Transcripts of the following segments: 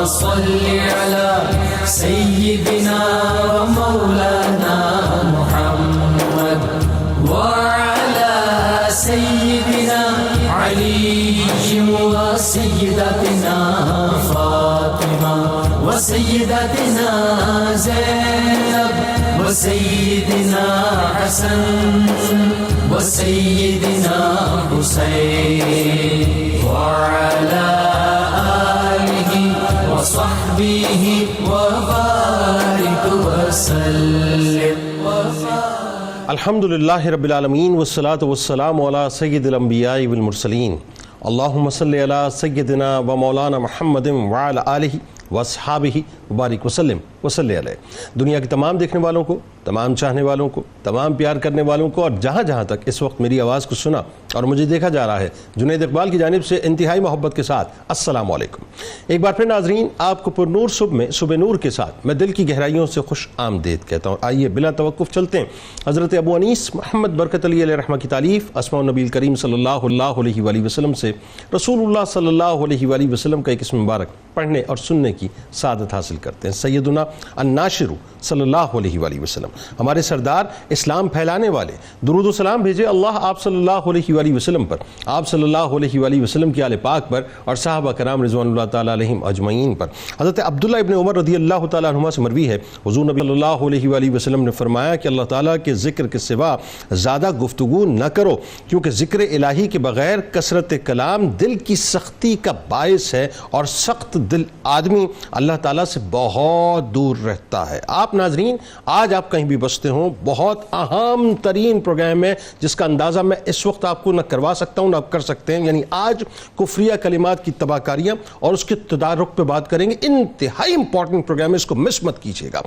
صل على سيدنا ومولانا محمد وعلى سيدنا علي وسيدتنا فاطمة وسيدتنا زينب وسيدنا حسن وسيدنا حسين وعلى آله وصحبه وبارك وسلم. الحمدللہ رب العالمین والصلاة والسلام علی سید الانبیاء والمرسلین. اللہم صلی علی سیدنا و مولانا محمد وعلی آلہ واصحابہ وبارک وسلم وصلی علیہ. دنیا کے تمام دیکھنے والوں کو، تمام چاہنے والوں کو، تمام پیار کرنے والوں کو، اور جہاں جہاں تک اس وقت میری آواز کو سنا اور مجھے دیکھا جا رہا ہے، جنید اقبال کی جانب سے انتہائی محبت کے ساتھ السلام علیکم. ایک بار پھر ناظرین، آپ کو پر نور صبح میں صبح نور کے ساتھ میں دل کی گہرائیوں سے خوش آمدید کہتا ہوں. آئیے بلا توقف چلتے ہیں حضرت ابو انیس محمد برکت علی علیہ رحمہ کی تعلیف اسماء النبی الکریم صلی اللہ علیہ وآلہ وسلم سے رسول اللہ صلی اللہ علیہ وآلہ وسلم کا ایک اسم مبارک پڑھنے اور سننے کی سعادت حاصل کرتے ہیں. سیدنا الناشر صلی اللہ علیہ وآلہ وسلم، ہمارے سردار، اسلام پھیلانے والے، درود و سلام بھیجے اللہ آپ صلی اللہ علیہ وآلہ وسلم پر، آپ صلی اللہ علیہ وآلہ وسلم کی آل پاک پر اور صحابہ کرام رضوان اللہ تعالیٰ علیہم اجمعین پر. حضرت عبداللہ ابن عمر رضی اللہ تعالیٰ عنہما سے مروی ہے، حضور نبی صلی اللہ علیہ وآلہ وسلم نے فرمایا کہ اللہ تعالیٰ کے ذکر کے سوا زیادہ گفتگو نہ کرو، کیونکہ ذکر الہی کے بغیر کثرت کلام دل کی سختی کا باعث ہے، اور سخت دل آدمی اللہ تعالیٰ سے بہت دور رہتا ہے. آپ ناظرین، آج آپ کہیں بھی بستے ہوں، بہت اہم ترین پروگرام ہے جس کا اندازہ میں اس وقت آپ کو نہ کروا سکتا ہوں نہ آپ کر سکتے ہیں. یعنی آج کفریہ کلمات کی تباہ کاریاں اور اس کے تدارک پہ بات کریں گے. انتہائی امپورٹنٹ پروگرام ہے، اس کو مس مت کیجیے گا.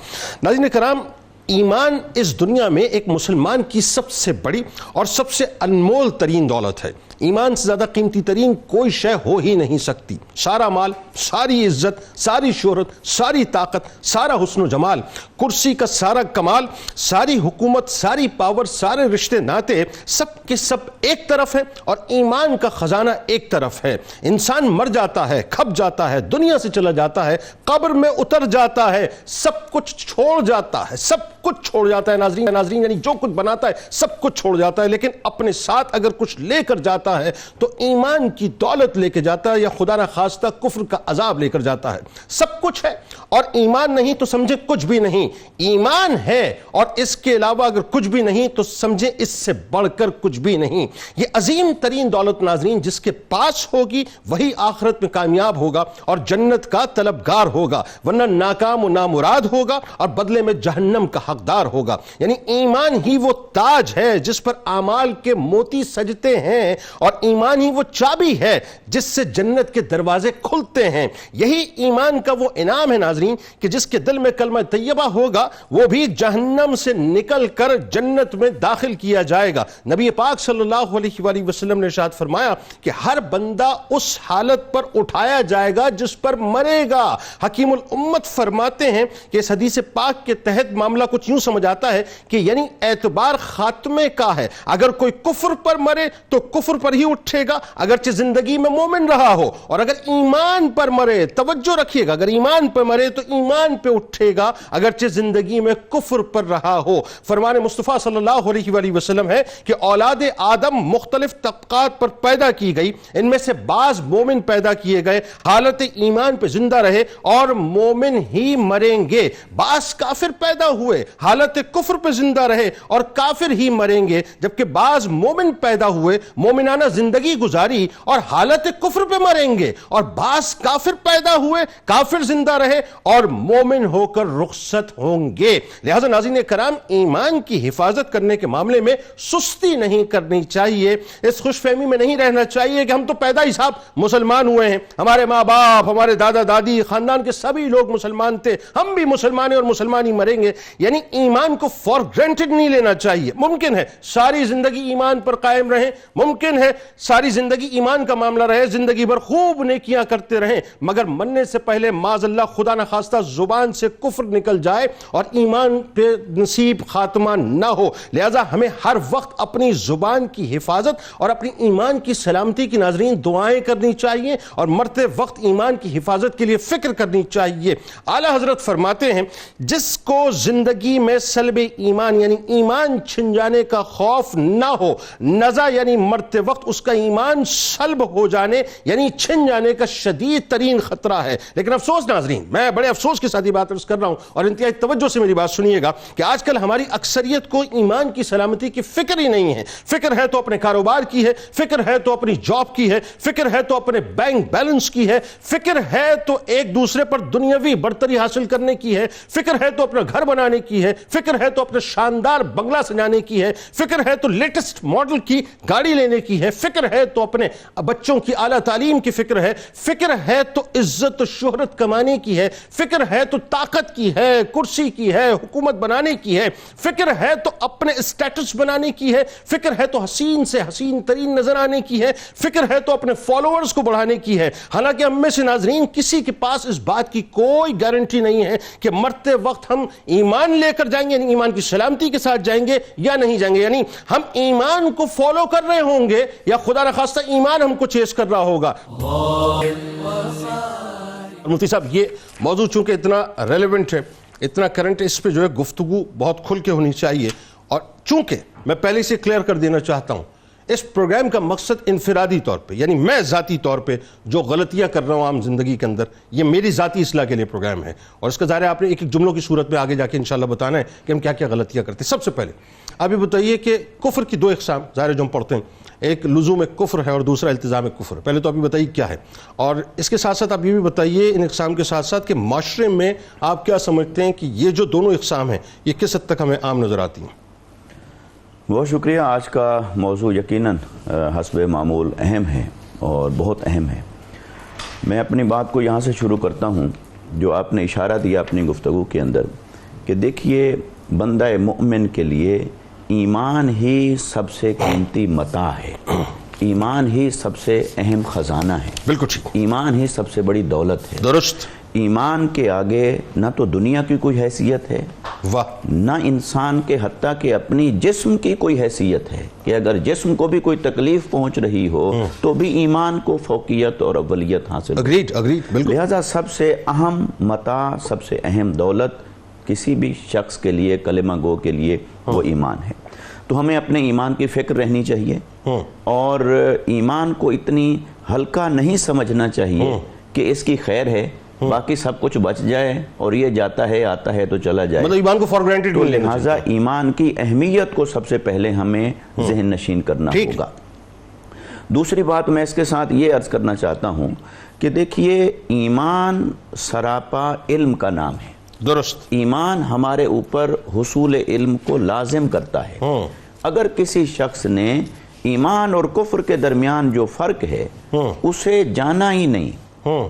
ناظرین کرام، ایمان اس دنیا میں ایک مسلمان کی سب سے بڑی اور سب سے انمول ترین دولت ہے. ایمان سے زیادہ قیمتی ترین کوئی شے ہو ہی نہیں سکتی. سارا مال، ساری عزت، ساری شہرت، ساری طاقت، سارا حسن و جمال، کرسی کا سارا کمال، ساری حکومت، ساری پاور، سارے رشتے ناتے، سب کے سب ایک طرف ہیں اور ایمان کا خزانہ ایک طرف ہے. انسان مر جاتا ہے، کھپ جاتا ہے، دنیا سے چلا جاتا ہے، قبر میں اتر جاتا ہے، سب کچھ چھوڑ جاتا ہے، سب کچھ چھوڑ جاتا ہے. ناظرین یعنی جو کچھ بناتا ہے سب کچھ چھوڑ جاتا ہے، لیکن اپنے ساتھ اگر کچھ لے کر جاتا ہے تو ایمان کی دولت لے کے جاتا ہے، یا خدا نہ خواستہ کفر کا عذاب لے کر جاتا ہے. سب کچھ ہے اور ایمان نہیں تو سمجھے کچھ بھی نہیں. ایمان ہے اور اس کے علاوہ اگر کچھ بھی نہیں تو سمجھے اس سے بڑھ کر کچھ بھی نہیں. یہ عظیم ترین دولت ناظرین جس کے پاس ہوگی وہی آخرت میں کامیاب ہوگا اور جنت کا طلبگار ہوگا، ورنہ ناکام و نامراد ہوگا اور بدلے میں جہنم کا حقدار ہوگا. یعنی ایمان ہی وہ تاج ہے جس پر اعمال کے موتی سجتے ہیں، اور ایمان ہی وہ چابی ہے جس سے جنت کے دروازے کھلتے ہیں. یہی ایمان کا وہ انعام ہے ناظرین کہ جس کے دل میں کلمہ طیبہ ہوگا وہ بھی جہنم سے نکل کر جنت میں داخل کیا جائے گا. نبی پاک صلی اللہ علیہ وآلہ وسلم نے ارشاد فرمایا کہ ہر بندہ اس حالت پر اٹھایا جائے گا جس پر مرے گا. حکیم الامت فرماتے ہیں کہ اس حدیث پاک کے تحت معاملہ کچھ یوں سمجھ آتا ہے کہ یعنی اعتبار خاتمے کا ہے. اگر کوئی کفر پر مرے تو کفر پر ہی اٹھے گا، اگرچہ زندگی میں مومن رہا ہو، اور اگر ایمان پر مرے، توجہ رکھیے گا، اگر ایمان پر مرے تو ایمان پہ اٹھے گا اگرچہ زندگی میں کفر پر رہا ہو. فرمان مصطفیٰ صلی اللہ علیہ وآلہ وسلم ہے کہ اولاد آدم مختلف طبقات پر پیدا کی گئی، ان میں سے بعض مومن پیدا کیے گئے، حالت ایمان پہ زندہ رہے اور مومن ہی مریں گے. بعض کافر پیدا ہوئے، حالت کفر پہ زندہ رہے اور کافر ہی مریں گے، جبکہ بعض مومن پیدا ہوئے، مومنانہ زندگی گزاری اور حالت کفر پہ مریں گے، اور بعض کافر پیدا ہوئے، کافر زندہ رہے اور مومن ہو کر رخصت ہوں گے. لہذا ناظرین کرام، ایمان کی حفاظت کرنے کے معاملے میں سستی نہیں کرنی چاہیے. اس خوش فہمی میں نہیں رہنا چاہیے کہ ہم تو پیدا ہی صاحب مسلمان ہوئے ہیں، ہمارے ماں باپ، ہمارے دادا دادی، خاندان کے سبھی لوگ مسلمان تھے، ہم بھی مسلمان ہیں اور مسلمان ہی مریں گے. یعنی ایمان کو فار گرانٹڈ نہیں لینا چاہیے. ممکن ہے ساری زندگی ایمان پر قائم رہیں، ممکن ہیں ساری زندگی ایمان کا معاملہ رہے, زندگی بھر خوب نیکیاں کرتے رہیں, مگر مرنے سے پہلے معاذ اللہ خدا نخواستہ زبان سے کفر نکل جائے اور ایمان پہ نصیب خاتمہ نہ ہو. لہذا ہمیں ہر وقت اپنی زبان کی حفاظت اور اپنی ایمان کی سلامتی کی ناظرین دعائیں کرنی چاہیے اور مرتے وقت ایمان کی حفاظت کے لیے فکر کرنی چاہیے. اعلیٰ حضرت فرماتے ہیں جس کو زندگی میں سلب ایمان یعنی ایمان چھن جانے کا خوف نہ ہو, نزا یعنی مرتے وقت اس کا ایمان سلب ہو جانے یعنی چھن جانے کا شدید ترین خطرہ ہے. لیکن افسوس ناظرین, میں بڑے افسوس کے ساتھ یہ بات عرض کر رہا ہوں اور انتہائی توجہ سے میری بات سنیے گا کہ آج کل ہماری اکثریت کو ایمان کی سلامتی کی فکر ہی نہیں ہے. فکر ہے تو اپنے کاروبار کی ہے, فکر ہے تو اپنی جاب کی ہے, فکر ہے تو اپنے بینک بیلنس کی ہے, فکر ہے تو ایک دوسرے پر دنیاوی برتری حاصل کرنے کی ہے, فکر ہے تو اپنا گھر بنانے کی ہے, فکر ہے تو اپنے شاندار بنگلہ سجانے کی ہے, فکر ہے تو لیٹسٹ ماڈل کی گاڑی لینے کی ہے, فکر ہے تو اپنے بچوں کی اعلیٰ تعلیم کی فکر ہے, فکر ہے تو عزت و شہرت کمانے کی ہے, فکر ہے تو طاقت کی ہے, کرسی کی ہے, حکومت بنانے کی ہے, فکر ہے تو اپنے اسٹیٹس بنانے کی ہے, فکر ہے تو حسین سے حسین ترین نظر آنے کی ہے, فکر ہے تو اپنے فالوورز کو بڑھانے کی ہے. حالانکہ ہم میں سے ناظرین کسی کے پاس اس بات کی کوئی گارنٹی نہیں ہے کہ مرتے وقت ہم ایمان لے کر جائیں گے, یعنی ایمان کی سلامتی کے ساتھ جائیں گے یا نہیں جائیں گے. یعنی ہم ایمان کو فالو کر رہے ہوں گے یا خدا نخواستہ ایمان ہم کو چیز کر رہا ہوگا. مفتی صاحب یہ موضوع چونکہ اتنا ریلیونٹ ہے, اتنا کرنٹ ہے, اس پہ جو ہے گفتگو بہت کھل کے ہونی چاہیے. اور چونکہ میں پہلے سے کلیئر کر دینا چاہتا ہوں اس پروگرام کا مقصد انفرادی طور پہ یعنی میں ذاتی طور پہ جو غلطیاں کر رہا ہوں عام زندگی کے اندر یہ میری ذاتی اصلاح کے لیے پروگرام ہے, اور اس کا ظاہر ہے آپ نے ایک ایک جملوں کی صورت میں آگے جا کے انشاءاللہ بتانا ہے کہ ہم کیا کیا غلطیاں کرتے ہیں. سب سے پہلے آپ یہ بتائیے کہ کفر کی دو اقسام ظاہر ہے جو ہم پڑھتے ہیں, ایک لزوم کفر ہے اور دوسرا التزام کفر. پہلے تو آپ یہ بتائیے کیا ہے, اور اس کے ساتھ ساتھ آپ یہ بھی بتائیے ان اقسام کے ساتھ ساتھ کہ معاشرے میں آپ کیا سمجھتے ہیں کہ یہ جو دونوں اقسام ہیں یہ کس حد تک ہمیں عام نظر آتی ہیں. بہت شکریہ. آج کا موضوع یقیناً حسب معمول اہم ہے اور بہت اہم ہے. میں اپنی بات کو یہاں سے شروع کرتا ہوں جو آپ نے اشارہ دیا اپنی گفتگو کے اندر کہ دیکھیے بندہ مومن کے لیے ایمان ہی سب سے قیمتی متاع ہے, ایمان ہی سب سے اہم خزانہ ہے. بالکل ٹھیک. ایمان ہی سب سے بڑی دولت ہے. درست. ایمان کے آگے نہ تو دنیا کی کوئی حیثیت ہے, واہ, نہ انسان کے حتیٰ کہ اپنی جسم کی کوئی حیثیت ہے کہ اگر جسم کو بھی کوئی تکلیف پہنچ رہی ہو تو بھی ایمان کو فوقیت اور اولیت حاصل. اگریڈ بالکل. لہذا سب سے اہم متاع, سب سے اہم دولت کسی بھی شخص کے لیے, کلمہ گو کے لیے وہ ایمان ہے. تو ہمیں اپنے ایمان کی فکر رہنی چاہیے اور ایمان کو اتنی ہلکا نہیں سمجھنا چاہیے کہ اس کی خیر ہے باقی سب کچھ بچ جائے اور یہ جاتا ہے آتا ہے تو چلا جائے. مطلب ایمان کو فار گرانٹیڈ تو لہٰذا ایمان کی اہمیت کو سب سے پہلے ہمیں ذہن نشین کرنا ہوگا. دوسری بات میں اس کے ساتھ یہ عرض کرنا چاہتا ہوں کہ دیکھیے ایمان سراپا علم کا نام ہے. درست. ایمان ہمارے اوپر حصول علم کو لازم کرتا ہے. اگر کسی شخص نے ایمان اور کفر کے درمیان جو فرق ہے اسے جانا ہی نہیں,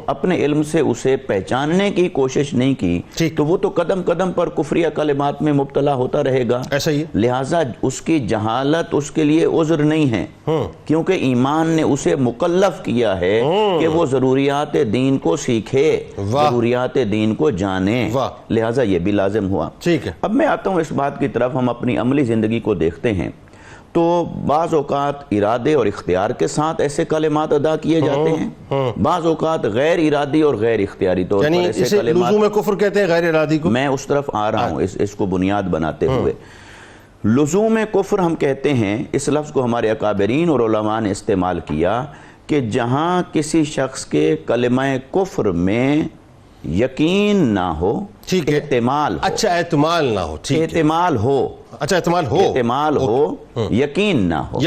اپنے علم سے اسے پہچاننے کی کوشش نہیں کی تو وہ تو قدم قدم پر کفریہ کلمات میں مبتلا ہوتا رہے گا. ایسا ہی. لہٰذا اس کی جہالت اس کے لیے عذر نہیں ہے کیونکہ ایمان نے اسے مکلف کیا ہے کہ وہ ضروریات دین کو سیکھے, ضروریات دین کو جانے. لہٰذا یہ بھی لازم ہوا. ٹھیک ہے. اب میں آتا ہوں اس بات کی طرف, ہم اپنی عملی زندگی کو دیکھتے ہیں تو بعض اوقات ارادے اور اختیار کے ساتھ ایسے کلمات ادا کیے جاتے ہیں, بعض اوقات غیر ارادی اور غیر اختیاری طور پر ایسے کلمات. لزوم کفر کہتے ہیں غیر ارادی کو. میں اس طرف آ رہا ہوں اس کو بنیاد بناتے ہوئے. لزوم کفر ہم کہتے ہیں, اس لفظ کو ہمارے اکابرین اور علماء نے استعمال کیا کہ جہاں کسی شخص کے کلمہ کفر میں یقین نہ ہو, احتمال ہو. اچھا احتمال نہ ہو. احتمال ہو. اچھا احتمال ہو, یقین نہ ہو.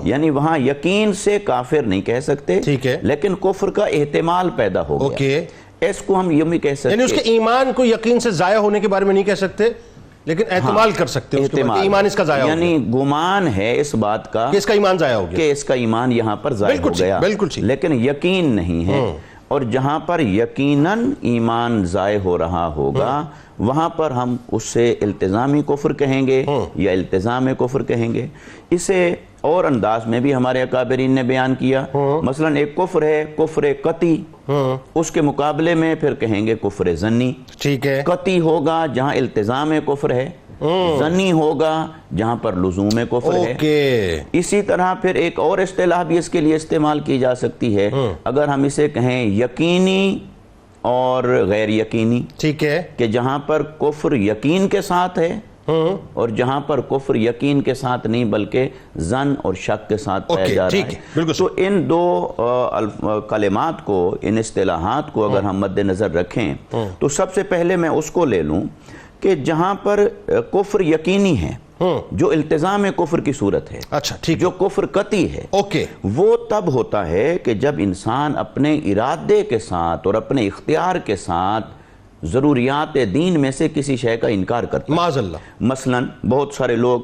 یعنی وہاں یقین سے کافر نہیں کہہ سکتے لیکن کفر کا احتمال پیدا ہو گیا. اس کو ہم یوں بھی کہہ سکتے, یعنی اس کے ایمان کو یقین سے ضائع ہونے کے بارے میں نہیں کہہ سکتے لیکن احتمال کر سکتے ہیں ایمان اس کا ضائع ہو گیا. یعنی گمان ہے اس بات کا کہ اس کا ایمان ضائع ہو گیا, کہ اس کا ایمان یہاں پر ضائع ہو گیا, لیکن یقین نہیں ہے. اور جہاں پر یقیناً ایمان ضائع ہو رہا ہوگا وہاں پر ہم اس سے التزامی کفر کہیں گے یا التزام کفر کہیں گے. اسے اور انداز میں بھی ہمارے اکابرین نے بیان کیا. مثلا ایک کفر ہے کفر قطعی، اس کے مقابلے میں پھر کہیں گے کفر ظنی. ٹھیک ہے. قطعی ہوگا جہاں التزام کفر ہے، ظنی ہوگا جہاں پر لزوم کفر ہے. اسی طرح پھر ایک اور اصطلاح بھی اس کے لیے استعمال کی جا سکتی ہے، اگر ہم اسے کہیں یقینی اور غیر یقینی. ٹھیک ہے. کہ جہاں پر کفر یقین کے ساتھ ہے اور جہاں پر کفر یقین کے ساتھ نہیں بلکہ ظن اور شک کے ساتھ پایا جا رہا ہے. تو ان دو کلمات کو، ان اصطلاحات کو اگر ہم مد نظر رکھیں تو سب سے پہلے میں اس کو لے لوں کہ جہاں پر کفر یقینی ہے، جو التزام کفر کی صورت ہے، اچھا ٹھیک، جو کفر قطعی ہے، وہ تب ہوتا ہے کہ جب انسان اپنے ارادے کے ساتھ اور اپنے اختیار کے ساتھ ضروریات دین میں سے کسی شے کا انکار کرتا ہے. معاذ اللہ. مثلا بہت سارے لوگ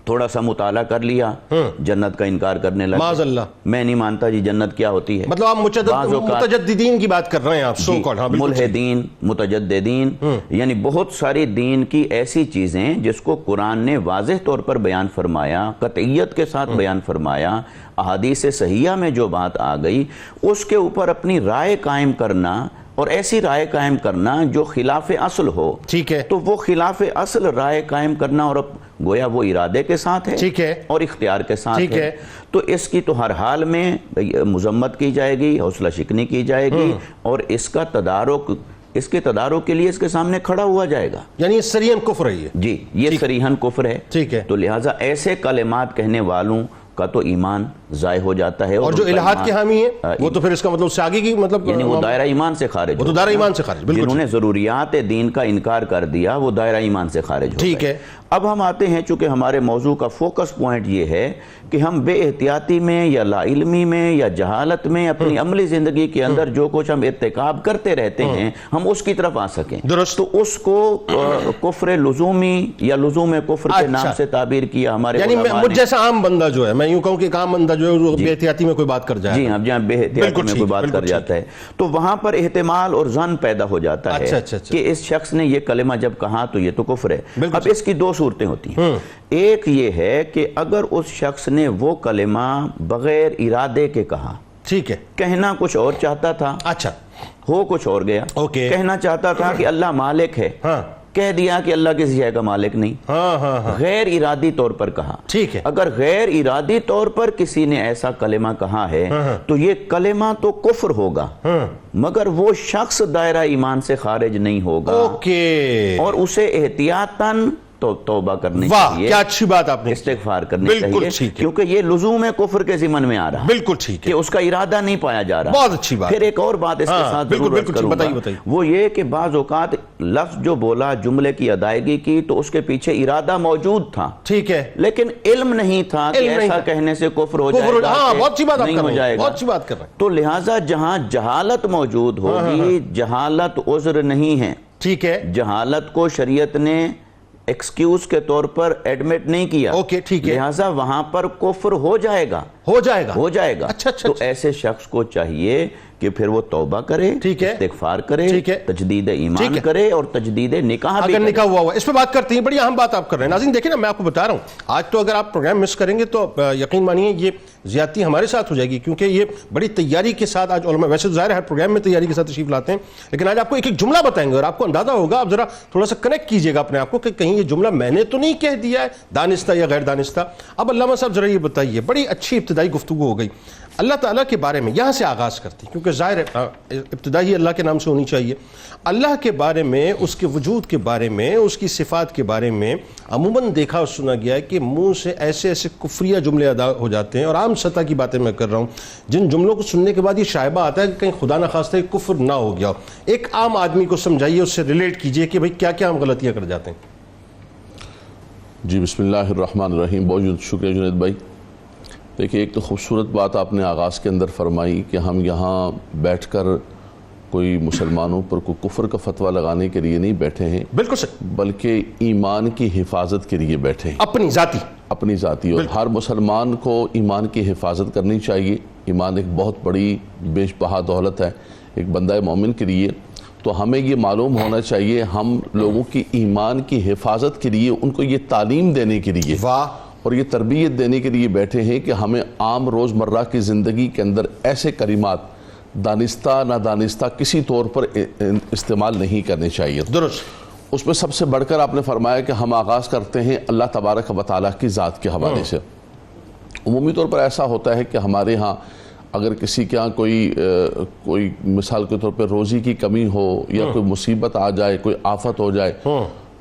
تھوڑا سا مطالعہ کر لیا جنت کا انکار کرنے لگے. معاذ اللہ. میں نہیں مانتا جی جنت کیا ہوتی ہے. مطلب آپ متجددین کی بات کر رہے ہیں آپ. ملحدین، متجددین، یعنی بہت ساری دین کی ایسی چیزیں جس کو قرآن نے واضح طور پر بیان فرمایا، قطعیت کے ساتھ بیان فرمایا، احادیث صحیحہ میں جو بات آ گئی اس کے اوپر اپنی رائے قائم کرنا، اور ایسی رائے قائم کرنا جو خلاف اصل ہو. ٹھیک ہے. تو وہ خلاف اصل رائے قائم کرنا، اور گویا وہ ارادے کے ساتھ ہے، ٹھیک ہے، اور اختیار کے ساتھ ہے. تو اس کی تو ہر حال میں مذمت کی جائے گی، حوصلہ شکنی کی جائے گی، اور اس کا تدارک، اس کے تدارک کے لیے اس کے سامنے کھڑا ہوا جائے گا. یعنی یہ صریحاً کفر ہے. جی، یہ صریحاً کفر ہے. ٹھیک ہے. تو لہٰذا ایسے کلمات کہنے والوں کا تو ایمان ضائع ہو جاتا ہے. اور جو الہاد کے حامی ہیں وہ تو پھر اس کا مطلب اس سے آگے کی مطلب یعنی وہ دائرہ ایمان سے خارج، وہ تو دائرہ ایمان سے خارج. جنہوں نے ضروریات دین کا انکار کر دیا وہ دائرہ ایمان سے خارج ہو گئے. ٹھیک ہے. اب ہم آتے ہیں، چونکہ ہمارے موضوع کا فوکس پوائنٹ یہ ہے کہ ہم بے احتیاطی میں یا لا علمی میں یا جہالت میں اپنی عملی زندگی کے اندر جو کچھ ہم ارتکاب کرتے رہتے ہیں ہم اس کی طرف آ سکیں. درست. تو اس کو کفر لزومی یا لزوم کفر کے نام سے تعبیر کیا ہمارے یعنی مجھ جیسا عام بندہ جو ہے، میں یوں کہوں کہ ایک عام بندہ جو ہے بے احتیاطی میں کوئی بات کر جائے. جی ہاں، جہاں بے احتیاطی میں کوئی بات کر جاتا ہے تو وہاں پر احتمال اور ظن پیدا ہو جاتا ہے کہ اس شخص نے یہ کلمہ جب کہا تو یہ تو کفر ہے. اب اس کی دو صورتیں ہوتی ہیں. ایک یہ ہے کہ اگر اس شخص نے وہ کلمہ بغیر ارادے کے کہا، ٹھیک ہے، کہنا کچھ اور چاہتا تھا، اچھا ہو کچھ اور گیا. کہنا چاہتا تھا کہ اللہ مالک ہے، کہہ دیا کہ اللہ کسی شے کا مالک نہیں. غیر ارادی طور پر کہا. ٹھیک ہے. اگر غیر ارادی طور پر کسی نے ایسا کلمہ کہا ہے تو یہ کلمہ تو کفر ہوگا، مگر وہ شخص دائرہ ایمان سے خارج نہیں ہوگا، اور اسے احتیاطاً تو توبہ کرنی چاہیے. کیا اچھی بات آپ نے، استغفار کرنی چاہیے، کیونکہ یہ لزوم کفر کے ضمن میں آ رہا ہے. بالکل ٹھیک ہے، کہ اس کا ارادہ نہیں پایا جا رہا. بہت اچھی بات. پھر ایک اور بات اس کے ساتھ ضرور عرض کروں گا، وہ یہ کہ بعض اوقات لفظ جو بولا، جملے کی ادائیگی کی، تو اس کے پیچھے ارادہ موجود تھا، ٹھیک ہے، لیکن علم نہیں تھا کہ ایسا کہنے سے کفر ہو جائے گا، نہیں ہو جائے گا. تو لہٰذا جہاں جہالت موجود ہوگی، جہالت عذر نہیں ہے. ٹھیک ہے. جہالت کو شریعت نے ایکسکیوز کے طور پر ایڈمٹ نہیں کیا، لہٰذا وہاں پر کفر ہو جائے گا. تو ایسے شخص کو چاہیے کہ پھر وہ توبہ کرے، استغفار کرے، تجدید ایمان کرے، اور تجدید نکاح بھی کرے. نکاح ہوا اس پہ بات کرتے ہیں، بڑی اہم بات آپ کر رہے ہیں. ناظرین دیکھیں نا، میں آپ کو بتا رہا ہوں، آج تو اگر آپ پروگرام مس کریں گے تو یقین مانیے یہ زیادتی ہمارے ساتھ ہو جائے گی، کیونکہ یہ بڑی تیاری کے ساتھ آج علماء، ویسے ظاہر ہے ہر پروگرام میں تیاری کے ساتھ تشریف لاتے ہیں، لیکن آج آپ کو ایک ایک جملہ بتائیں گے اور آپ کو اندازہ ہوگا. آپ ذرا تھوڑا سا کنیکٹ کیجئے گا اپنے آپ کو کہ کہیں یہ جملہ میں نے تو نہیں کہہ دیا ہے دانستہ یا غیر دانستہ. اب علامہ صاحب ذرا یہ بتائیے، بڑی اچھی ابتدائی گفتگو ہو گئی اللہ تعالیٰ کے بارے میں. یہاں سے آغاز کرتے ہیں کیونکہ ظاہر ہے ابتدائی اللہ کے نام سے ہونی چاہیے. اللہ کے بارے میں، اس کے وجود کے بارے میں، اس کی صفات کے بارے میں عموماً دیکھا اور سنا گیا ہے کہ منہ سے ایسے ایسے کفریہ جملے ادا ہو جاتے ہیں، اور عام سطح کی باتیں میں کر رہا ہوں، جن جملوں کو سننے کے بعد یہ شائبہ آتا ہے کہ کہیں خدا نخواستہ کفر نہ ہو گیا ہو. ایک عام آدمی کو سمجھائیے، اس سے ریلیٹ کیجئے کہ بھئی کیا کیا ہم غلطیاں کر جاتے ہیں. جی بسم اللہ الرحمن الرحیم. بہت شکریہ جنید بھائی. دیکھیں، ایک تو خوبصورت بات آپ نے آغاز کے اندر فرمائی کہ ہم یہاں بیٹھ کر کوئی مسلمانوں پر کوئی کفر کا فتویٰ لگانے کے لیے نہیں بیٹھے ہیں، بالکل صحیح، بلکہ ایمان کی حفاظت کے لیے بیٹھے ہیں، اپنی ذاتی، اور ہر مسلمان کو ایمان کی حفاظت کرنی چاہیے۔ ایمان ایک بہت بڑی بیش بہا دولت ہے ایک بندہ مومن کے لیے، تو ہمیں یہ معلوم ہونا چاہیے ہم لوگوں کی ایمان کی حفاظت کے لیے ان کو یہ تعلیم دینے کے لیے اور یہ تربیت دینے کے لیے بیٹھے ہیں کہ ہمیں عام روزمرہ کی زندگی کے اندر ایسے کلمات دانستہ نادانستہ کسی طور پر استعمال نہیں کرنے چاہیے۔ درست۔ اس میں سب سے بڑھ کر آپ نے فرمایا کہ ہم آغاز کرتے ہیں اللہ تبارک و تعالیٰ کی ذات کے حوالے سے۔ عمومی طور پر ایسا ہوتا ہے کہ ہمارے ہاں اگر کسی کے ہاں کوئی مثال کے طور پہ روزی کی کمی ہو یا کوئی مصیبت آ جائے، کوئی آفت ہو جائے،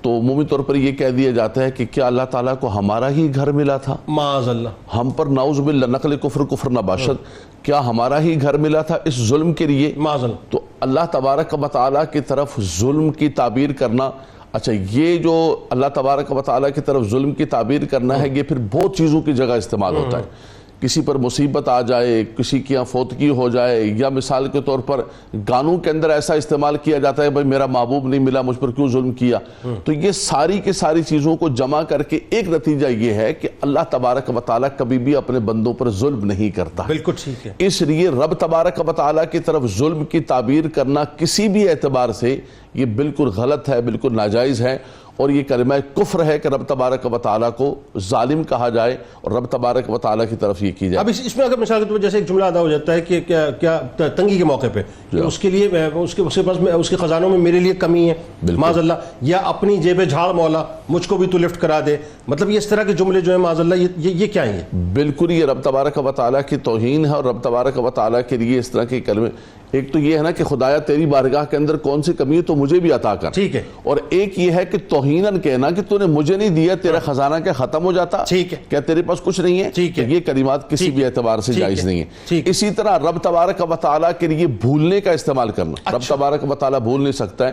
تو عمومی طور پر یہ کہہ دیا جاتا ہے کہ کیا اللہ تعالیٰ کو ہمارا ہی گھر ملا تھا؟ معاذ اللہ، ہم پر نعوذ باللہ نقل کفر نباشت، کیا ہمارا ہی گھر ملا تھا اس ظلم کے لیے؟ معاذ اللہ۔ تو اللہ تبارک و تعالیٰ کی طرف ظلم کی تعبیر کرنا، اچھا یہ جو اللہ تبارک و تعالیٰ کی طرف ظلم کی تعبیر کرنا ہے یہ پھر بہت چیزوں کی جگہ استعمال ہوتا ہے۔ کسی پر مصیبت آ جائے، کسی کی یہاں فوتگی ہو جائے، یا مثال کے طور پر گانوں کے اندر ایسا استعمال کیا جاتا ہے بھائی میرا محبوب نہیں ملا، مجھ پر کیوں ظلم کیا؟ تو یہ ساری کی ساری چیزوں کو جمع کر کے ایک نتیجہ یہ ہے کہ اللہ تبارک و تعالیٰ کبھی بھی اپنے بندوں پر ظلم نہیں کرتا۔ بالکل ٹھیک ہے۔ اس لیے رب تبارک و تعالیٰ کی طرف ظلم کی تعبیر کرنا کسی بھی اعتبار سے یہ بالکل غلط ہے، بالکل ناجائز ہے، اور یہ کلمہ کفر ہے کہ رب تبارک و تعالیٰ کو ظالم کہا جائے اور رب تبارک و تعالیٰ کی طرف یہ کی جائے۔ اب اس میں اگر مثال کے طور پر جیسے ایک جملہ ادا ہو جاتا ہے کہ کیا تنگی کے موقع پہ کہ اس کے لیے اس کے پاس اس کے خزانوں میں میرے لیے کمی ہے معاذ اللہ، یا اپنی جیب جھاڑ مولا مجھ کو بھی تو لفٹ کرا دے، مطلب یہ اس طرح کے جملے جو ہیں معاذ اللہ یہ کیا ہیں؟ بالکل یہ رب تبارک و تعالیٰ کی توہین ہے، اور رب تبارک و تعالیٰ کے لیے اس طرح کے کلمے، ایک تو یہ ہے نا کہ خدایا تیری بارگاہ کے اندر کون سی کمی ہے تو مجھے بھی عطا کر، ٹھیک ہے، اور ایک یہ ہے کہ توہیناً کہنا کہ تو نے مجھے نہیں دیا، تیرا خزانہ کیا ختم ہو جاتا، ٹھیک ہے، کیا تیرے پاس کچھ نہیں ہے؟ ٹھیک ہے، یہ کلمات کسی بھی اعتبار سے جائز نہیں ہے۔ اسی طرح رب تبارک و تعالیٰ کے لیے بھولنے کا استعمال کرنا، رب تبارک و تعالیٰ بھول نہیں سکتا ہے،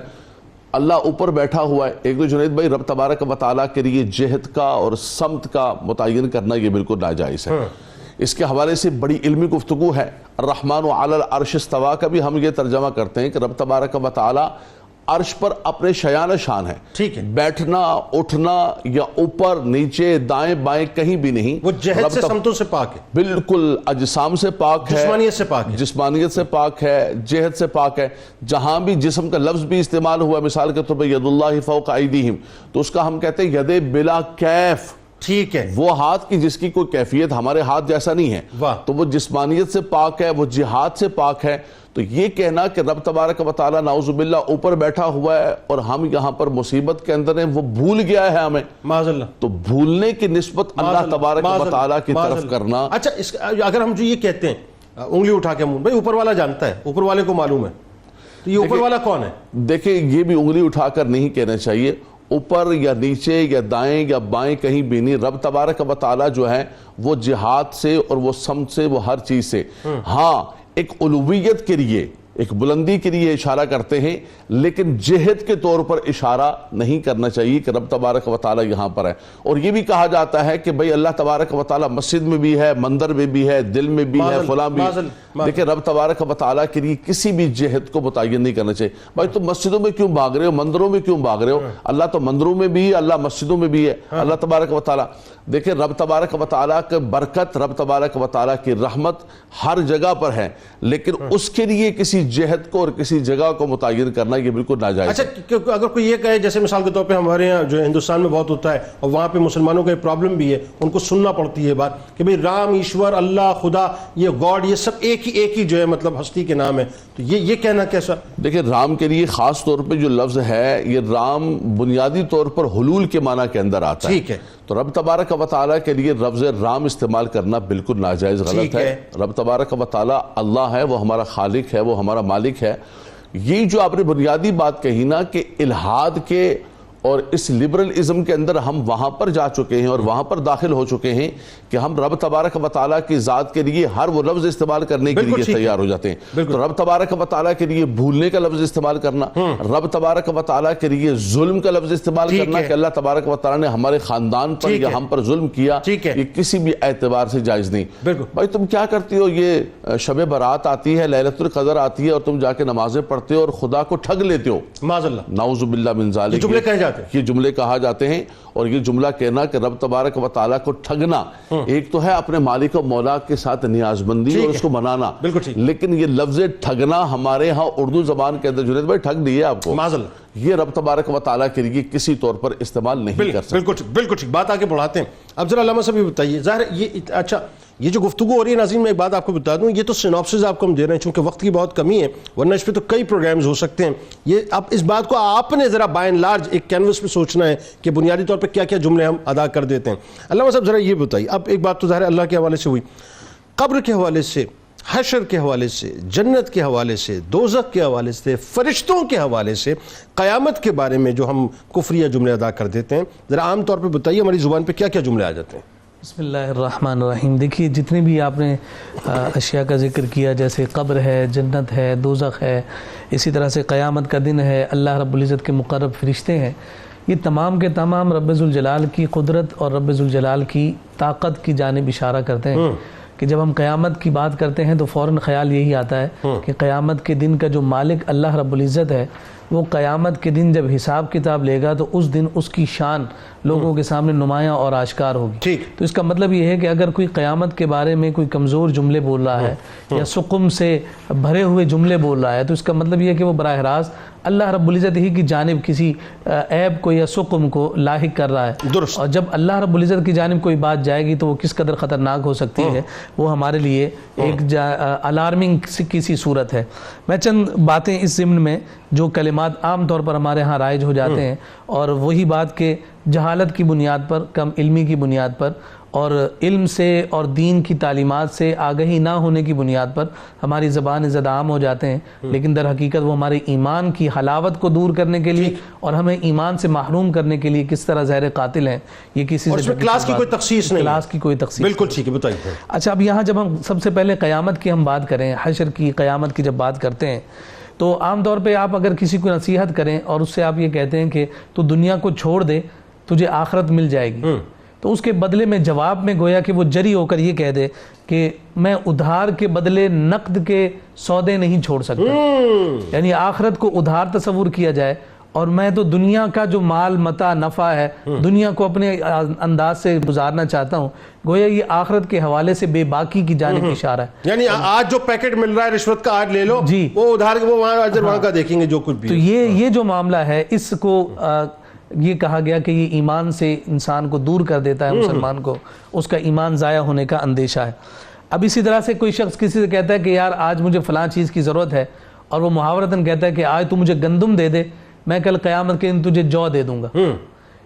اللہ اوپر بیٹھا ہوا ہے۔ ایک تو جنید بھائی رب تبارک و تعالیٰ کے لیے جہت کا اور سمت کا متعین کرنا یہ بالکل ناجائز ہے۔ اس کے حوالے سے بڑی علمی گفتگو ہے۔ الرحمن علی العرش استوا کا بھی ہم یہ ترجمہ کرتے ہیں کہ رب تبارک و تعالیٰ عرش پر اپنے شیان شان ہے، ٹھیک ہے، بیٹھنا اٹھنا یا اوپر نیچے دائیں بائیں کہیں بھی نہیں، وہ جہت سے سمتوں سے پاک ہے، بالکل اجسام سے پاک ہے، جسمانیت سے پاک ہے، جسمانیت سے پاک ہے، جہت سے پاک ہے۔ جہاں بھی جسم کا لفظ بھی استعمال ہوا، مثال کے طور پر ید اللہ فوق ایدیہم، تو اس کا ہم کہتے ہیں ید بلا کیف، ٹھیک ہے، وہ ہاتھ کی جس کی کوئی کیفیت ہمارے ہاتھ جیسا نہیں ہے، تو وہ جسمانیت سے پاک ہے، وہ جہاد سے پاک ہے۔ تو یہ کہنا کہ رب تبارک و تعالیٰ نعوذ باللہ اوپر بیٹھا ہوا ہے اور ہم یہاں پر مصیبت کے اندر ہیں، وہ بھول گیا ہے ہمیں، معاذ اللہ، تو بھولنے کی نسبت اللہ تبارک و تعالیٰ کی طرف کرنا۔ اچھا اگر ہم جو یہ کہتے ہیں انگلی اٹھا کے منہ، بھائی اوپر والا جانتا ہے، اوپر والے کو معلوم ہے، تو یہ اوپر والا کون ہے؟ دیکھیں یہ بھی انگلی اٹھا کر نہیں کہنا چاہیے، اوپر یا نیچے یا دائیں یا بائیں کہیں بھی نہیں، رب تبارک و تعالیٰ جو ہے وہ جہاد سے اور وہ سمت سے، وہ ہر چیز سے، ہاں ایک علویت کے لیے، ایک بلندی کے لیے اشارہ کرتے ہیں، لیکن جہد کے طور پر اشارہ نہیں کرنا چاہیے کہ رب تبارک و تعالیٰ یہاں پر ہے۔ اور یہ بھی کہا جاتا ہے کہ بھئی اللہ تبارک و تعالیٰ مسجد میں بھی ہے، مندر میں بھی ہے، دل میں بھی ہے، فلاں بھی ہے۔ دیکھیں رب تبارک و تعالیٰ کے لیے کسی بھی جہد کو متعین نہیں کرنا چاہیے۔ بھائی تم مسجدوں میں کیوں بھاگ رہے ہو، مندروں میں کیوں بھاگ رہے ہو؟ اللہ تو مندروں میں بھی ہے، اللہ مسجدوں میں بھی ہے، اللہ تبارک و تعالیٰ۔ دیکھیں رب تبارک و تعالیٰ کی برکت، رب تبارک و تعالیٰ کی رحمت ہر جگہ پر ہے، لیکن اس کے لیے کسی جہد کو اور کسی جگہ کو متعین کرنا یہ بالکل ناجائز ہے۔ اچھا اگر کوئی یہ کہے، جیسے مثال کے طور پہ ہمارے یہاں جو ہندوستان میں بہت ہوتا ہے اور وہاں پہ مسلمانوں کا پرابلم بھی ہے، ان کو سننا پڑتی ہے بات کہ بھئی رام، ایشور، اللہ، خدا، یہ گاڈ، یہ سب ایک ہی جو ہے مطلب ہستی کے نام ہے، تو یہ کہنا کیسا؟ دیکھیں رام کے لیے خاص طور پہ جو لفظ ہے، یہ رام بنیادی طور پر حلول کے معنی کے اندر آتا ہے، ٹھیک ہے، تو رب تبارک و تعالیٰ کے لیے لفظ رام استعمال کرنا بالکل ناجائز، غلط ہے۔ رب تبارک و تعالیٰ اللہ ہے، وہ ہمارا خالق ہے، وہ ہمارا مالک ہے۔ یہ جو آپ نے بنیادی بات کہی نا کہ الہاد کے اور اس لبرلزم کے اندر ہم وہاں پر جا چکے ہیں اور وہاں پر داخل ہو چکے ہیں کہ ہم رب تبارک و تعالیٰ کی ذات کے لیے ہر وہ لفظ استعمال کرنے کے لیے تیار ہو جاتے ہیں۔ تو رب تبارک و تعالیٰ کے لیے بھولنے کا لفظ استعمال کرنا، رب تبارک و تعالیٰ کے لیے ظلم کا لفظ استعمال کرنا کہ اللہ تبارک و تعالیٰ نے ہمارے خاندان پر یا ہم پر ظلم کیا، یہ کسی بھی اعتبار سے جائز نہیں۔ بھائی تم کیا کرتی ہو، یہ شب برات آتی ہے، لیلۃ القدر آتی ہے اور تم جا کے نمازیں پڑھتے ہو اور خدا کو ٹھگ لیتے ہو، معاذ اللہ، نعوذ باللہ من ذالک، جملے کہے جاتے ہیں، یہ جملے کہا جاتے ہیں. اور یہ جملہ کہنا کہ رب تبارک و تعالیٰ کو ٹھگنا، ایک تو ہے اپنے مالک و مولا کے ساتھ نیاز بندی اور اس کو منانا، بالکل ٹھیک. لیکن یہ لفظ ٹھگنا ہمارے ہاں اردو زبان کے اندر جنید بھائی ٹھگ دیے آپ کو، یہ رب تبارک و تعالیٰ کے لیے کسی طور پر استعمال نہیں کر سکتے. بالکل ٹھیک. بات آگے بڑھاتے ہیں. اب ذرا علامہ صاحب یہ بتائیے، ظاہر یہ اچھا یہ جو گفتگو ہو رہی ہے ناظرین، میں ایک بات آپ کو بتا دوں، یہ تو سینوپسس آپ کو ہم دے رہے ہیں چونکہ وقت کی بہت کمی ہے، ورنہ اس پہ تو کئی پروگرامز ہو سکتے ہیں. یہ اب اس بات کو آپ نے ذرا بائی اینڈ لارج ایک کینوس پہ سوچنا ہے کہ بنیادی طور پہ کیا کیا جملے ہم ادا کر دیتے ہیں. علامہ صاحب ذرا یہ بتائیے، اب ایک بات تو ظاہر اللہ کے حوالے سے ہوئی، قبر کے حوالے سے، حشر کے حوالے سے، جنت کے حوالے سے، دوزخ کے حوالے سے، فرشتوں کے حوالے سے، قیامت کے بارے میں جو ہم کفریہ جملے ادا کر دیتے ہیں، ذرا عام طور پہ بتائیے ہماری زبان پہ کیا کیا جملے آ جاتے ہیں؟ بسم اللہ الرحمن الرحیم. دیکھیے جتنے بھی آپ نے اشیاء کا ذکر کیا، جیسے قبر ہے، جنت ہے، دوزخ ہے، اسی طرح سے قیامت کا دن ہے، اللہ رب العزت کے مقرب فرشتے ہیں، یہ تمام کے تمام رب ذوالجلال کی قدرت اور رب ذوالجلال کی طاقت کی جانب اشارہ کرتے ہیں. کہ جب ہم قیامت کی بات کرتے ہیں تو فوراً خیال یہی آتا ہے کہ قیامت کے دن کا جو مالک اللہ رب العزت ہے، وہ قیامت کے دن جب حساب کتاب لے گا تو اس دن اس کی شان لوگوں کے سامنے نمایاں اور آشکار ہوگی. تو اس کا مطلب یہ ہے کہ اگر کوئی قیامت کے بارے میں کوئی کمزور جملے بول رہا ہے یا سقم سے بھرے ہوئے جملے بول رہا ہے، تو اس کا مطلب یہ ہے کہ وہ براہ راست اللہ رب العزت ہی کی جانب کسی عیب کو یا سقم کو لاحق کر رہا ہے. درست. اور جب اللہ رب العزت کی جانب کوئی بات جائے گی تو وہ کس قدر خطرناک ہو سکتی ہے، وہ ہمارے لیے ایک الارمنگ کسی صورت ہے. میں چند باتیں اس ضمن میں جو کلمات عام طور پر ہمارے ہاں رائج ہو جاتے ہیں، اور وہی بات کہ جہالت کی بنیاد پر، کم علمی کی بنیاد پر، اور علم سے اور دین کی تعلیمات سے آگہی نہ ہونے کی بنیاد پر ہماری زبان زد عام ہو جاتے ہیں، لیکن در حقیقت وہ ہمارے ایمان کی حلاوت کو دور کرنے کے لیے اور ہمیں ایمان سے محروم کرنے کے لیے کس طرح زہر قاتل ہیں، یہ کسی سے کلاس کی کوئی تخصیص نہیں، کلاس کی کوئی تخصیص. بالکل ٹھیک ہے، بتائیے. اچھا، اب یہاں جب ہم سب سے پہلے قیامت کی ہم بات کریں، حشر کی، قیامت کی جب بات کرتے ہیں، تو عام طور پہ آپ اگر کسی کو نصیحت کریں اور اس سے آپ یہ کہتے ہیں کہ تو دنیا کو چھوڑ دے، تجھے آخرت مل جائے گی، تو اس کے بدلے میں جواب میں گویا کہ وہ جری ہو کر یہ کہہ دے کہ میں ادھار کے بدلے نقد کے سودے نہیں چھوڑ سکتا. یعنی آخرت کو ادھار تصور کیا جائے اور میں تو دنیا کا جو مال متاع نفع ہے، دنیا کو اپنے انداز سے گزارنا چاہتا ہوں. گویا یہ آخرت کے حوالے سے بے باکی کی جانب اشارہ ہے. یعنی آج جو پیکٹ مل رہا ہے رشوت کا، آج لے لو، جی، وہ ادھار وہ وہاں کا دیکھیں گے جو کچھ بھی. تو یہ جو معاملہ ہے، اس کو یہ کہا گیا کہ یہ ایمان سے انسان کو دور کر دیتا ہے، مسلمان کو اس کا ایمان ضائع ہونے کا اندیشہ ہے. اب اسی طرح سے کوئی شخص کسی سے کہتا ہے کہ یار آج مجھے فلاں چیز کی ضرورت ہے، اور وہ محاورتاً کہتا ہے کہ آج تو مجھے گندم دے دے، میں کل قیامت کے دن تجھے جو دے دوں گا.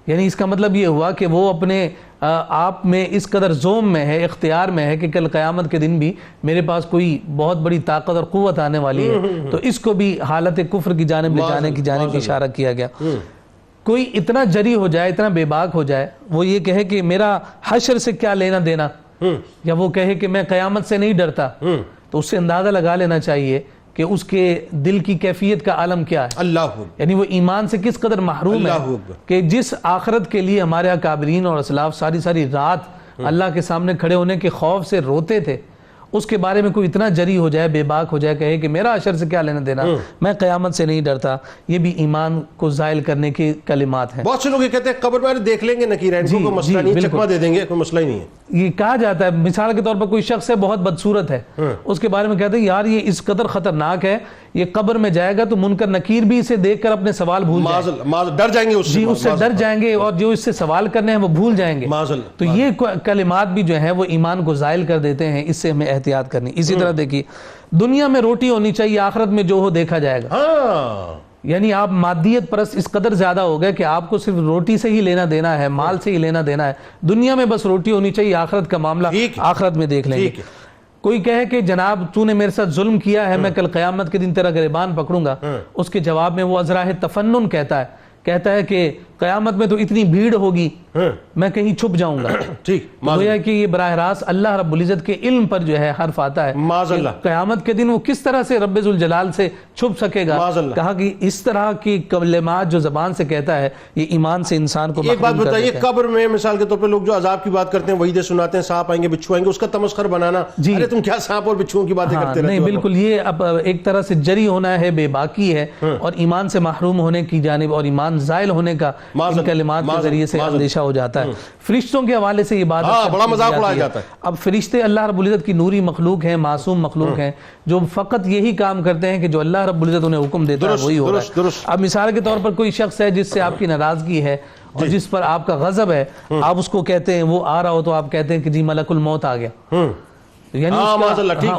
یعنی اس کا مطلب یہ ہوا کہ وہ اپنے آپ میں اس قدر زوم میں ہے، اختیار میں ہے کہ کل قیامت کے دن بھی میرے پاس کوئی بہت بڑی طاقت اور قوت آنے والی ہے. تو اس کو بھی حالت کفر کی جانب لے جانے کی جانب اشارہ کیا گیا. کوئی اتنا جری ہو جائے، اتنا بے باک ہو جائے، وہ یہ کہے کہ میرا حشر سے کیا لینا دینا، یا وہ کہے کہ میں قیامت سے نہیں ڈرتا، تو اس سے اندازہ لگا لینا چاہیے کہ اس کے دل کی کیفیت کا عالم کیا ہے. اللہ، یعنی وہ ایمان سے کس قدر محروم ہے کہ جس آخرت کے لیے ہمارے اکابرین اور اسلاف ساری رات اللہ کے سامنے کھڑے ہونے کے خوف سے روتے تھے، اس کے بارے میں کوئی اتنا جری ہو جائے، بے باک ہو جائے، کہے کہ میرا حشر سے کیا لینا دینا، میں قیامت سے نہیں ڈرتا، یہ بھی ایمان کو زائل کرنے کے کلمات ہیں. بہت سے لوگ یہ کہتے ہیں قبر میں دیکھ لیں گے نکیرین کو، کوئی مسئلہ نہیں، چکما دے دیں گے، کوئی مسئلہ ہی نہیں ہے. یہ کہا جاتا ہے، مثال کے طور پر کوئی شخص ہے بہت بدصورت ہے، اس کے بارے میں کہتے ہیں یار یہ اس قدر خطرناک ہے، یہ قبر میں جائے گا تو منکر نکیر بھی اسے دیکھ کر اپنے سوال بھول جائیں گے، ڈر جائیں گے، اس سے ڈر جائیں گے، اور جو اس سے سوال کرنے ہیں وہ بھول جائیں گے. تو یہ کلمات بھی جو ہیں وہ ایمان کو زائل کر دیتے ہیں، اس سے ہمیں احتیاط کرنی. اسی طرح دیکھیے، دنیا میں روٹی ہونی چاہیے، آخرت میں جو ہو دیکھا جائے گا. یعنی آپ مادیت پرست اس قدر زیادہ ہو گئے کہ آپ کو صرف روٹی سے ہی لینا دینا ہے، مال سے ہی لینا دینا ہے، دنیا میں بس روٹی ہونی چاہیے، آخرت کا معاملہ آخرت میں دیکھ لیں گے. کوئی کہے کہ جناب تو نے میرے ساتھ ظلم کیا ہے، میں کل قیامت کے دن تیرا گریبان پکڑوں گا، اس کے جواب میں وہ ازراہ تفنن کہتا ہے کہ قیامت میں تو اتنی بھیڑ ہوگی میں کہیں چھپ جاؤں گا. ٹھیک تو گویا کہ یہ براہ راست اللہ رب العزت کے علم پر جو ہے حرف آتا ہے. معاذ اللہ. قیامت کے دن وہ کس طرح سے رب ذوالجلال سے چھپ سکے گا. معاذ اللہ. کہا کہ اس طرح کی کلمات جو زبان سے کہتا ہے یہ ایمان سے انسان کو ایک بات محروم کر بتائیے، دیتا ہے. قبر میں مثال کے طور پہ لوگ جو عذاب کی بات کرتے ہیں، وعیدیں سناتے ہیں، سانپ آئیں گے بچھو آئیں گے، اس کا تمسخر بنانا، جی. ارے تم کیا سانپ اور بچھوؤں کی باتیں کرتے رہتے نہیں ہو. بالکل، یہ اب ایک طرح سے جری ہونا ہے، بے باکی ہے، اور ایمان سے محروم ہونے کی جانب اور ایمان زائل ہونے کا ان کلمات کے ذریعے سے اندیشہ ہو جاتا ہے. فرشتوں کے حوالے سے یہ بات بڑا مذاق اڑایا جاتا ہے. اب فرشتے اللہ رب العزت کی نوری مخلوق ہیں، معصوم مخلوق ہیں، جو فقط یہی کام کرتے ہیں کہ جو اللہ رب العزت انہیں حکم دیتا ہے وہی ہو رہا ہے. اب مثال کے طور پر کوئی شخص ہے جس سے آپ کی ناراضگی ہے اور جس پر آپ کا غضب ہے، آپ اس کو کہتے ہیں، وہ آ رہا ہو تو آپ کہتے ہیں کہ جی ملک الموت آ گیا، یعنی